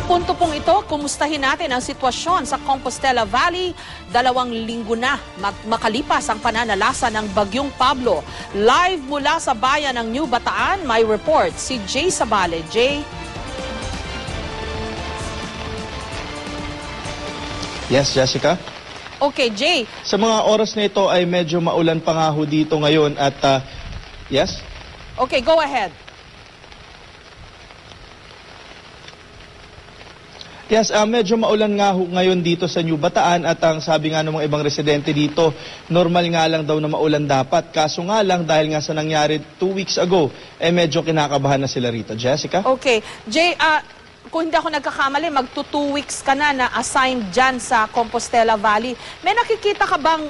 punto pong ito, kumustahin natin ang sitwasyon sa Compostela Valley. 2 linggo na makalipas ang pananalasa ng Bagyong Pablo. Live mula sa bayan ng New Bataan, may report si Jay Sabale. Jay? Yes, Jessica? Okay, Jay. Sa mga oras na ito ay medyo maulan pa nga ho dito ngayon at yes? Okay, go ahead. Yes, medyo maulan nga ho ngayon dito sa New Bataan at ang sabi nga ng mga ibang residente dito, normal nga lang daw na maulan dapat. Kaso nga lang dahil nga sa nangyari 2 weeks ago, medyo kinakabahan na sila rito. Jessica? Okay. Jay, kung hindi ako nagkakamali, magto 2 weeks ka na assigned dyan sa Compostela Valley. May nakikita ka bang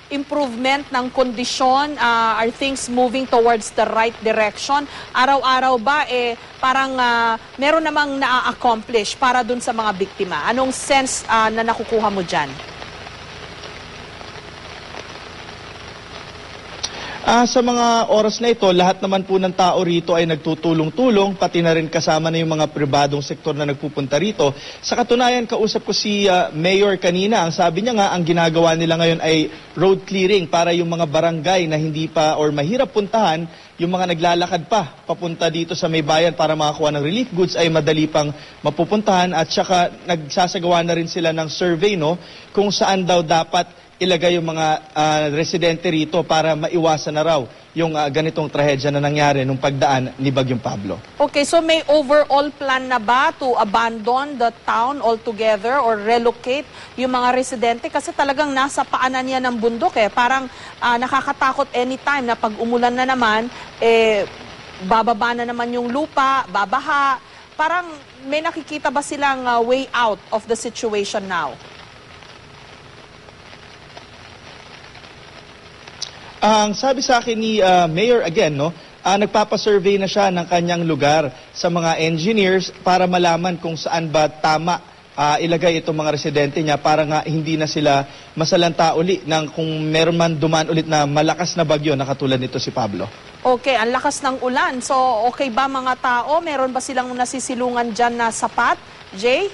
improvement ng kondisyon? Are things moving towards the right direction? Araw-araw ba parang meron namang na-accomplish para dun sa mga biktima? Anong sense na nakukuha mo dyan? Sa mga oras na ito, lahat naman po ng tao rito ay nagtutulong-tulong, pati na rin kasama na yung mga pribadong sektor na nagpupunta rito. Sa katunayan, kausap ko si Mayor kanina. Ang sabi niya nga, ang ginagawa nila ngayon ay road clearing para yung mga barangay na hindi pa or mahirap puntahan, yung mga naglalakad pa papunta dito sa may bayan para makakuha ng relief goods ay madali pang mapupuntahan at saka nagsasagawa na rin sila ng survey kung saan daw dapat ilagay yung mga residente rito para maiwasan na raw yung ganitong trahedya na nangyari nung pagdaan ni Bagyong Pablo. Okay, so may overall plan na ba to abandon the town altogether or relocate yung mga residente? Kasi talagang nasa paanan yan ng bundok Parang nakakatakot anytime na pag umulan na naman, bababa na naman yung lupa, babaha. Parang may nakikita ba silang way out of the situation now? Ang sabi sa akin ni Mayor again, nagpapasurvey na siya ng kanyang lugar sa mga engineers para malaman kung saan ba tama ilagay itong mga residente niya para nga hindi na sila masalanta uli ng kung meron man dumaan ulit na malakas na bagyo na katulad nito si Pablo. Okay, ang lakas ng ulan. So, okay ba mga tao? Meron ba silang nasisilungan dyan na sapat? Jay?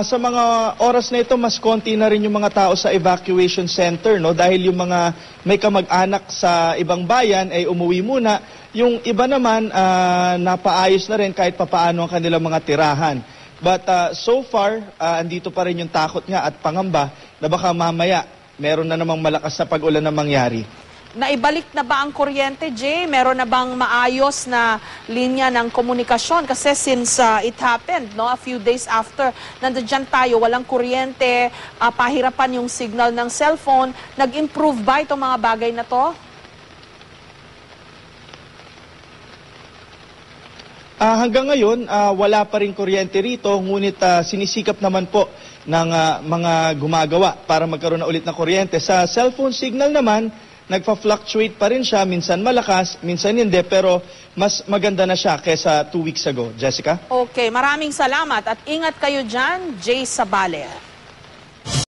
Sa mga oras na ito, mas konti na rin yung mga tao sa evacuation center, dahil yung mga may kamag-anak sa ibang bayan ay umuwi muna. Yung iba naman, napaayos na rin kahit papaano ang kanilang mga tirahan. But so far, andito pa rin yung takot nga at pangamba na baka mamaya meron na namang malakas na pag-ulan na mangyari. Naibalik na ba ang kuryente, Jay? Meron na bang maayos na linya ng komunikasyon? Kasi since it happened, a few days after, nandiyan tayo, walang kuryente, pahirapan yung signal ng cellphone. Nag-improve ba itong mga bagay na to? Hanggang ngayon, wala pa rin kuryente rito, ngunit sinisikap naman po ng mga gumagawa para magkaroon na ulit ng kuryente. Sa cellphone signal naman, nagpa-fluctuate pa rin siya, minsan malakas, minsan hindi, pero mas maganda na siya kaysa 2 weeks ago. Jessica? Okay, maraming salamat at ingat kayo dyan, Jay Sabale.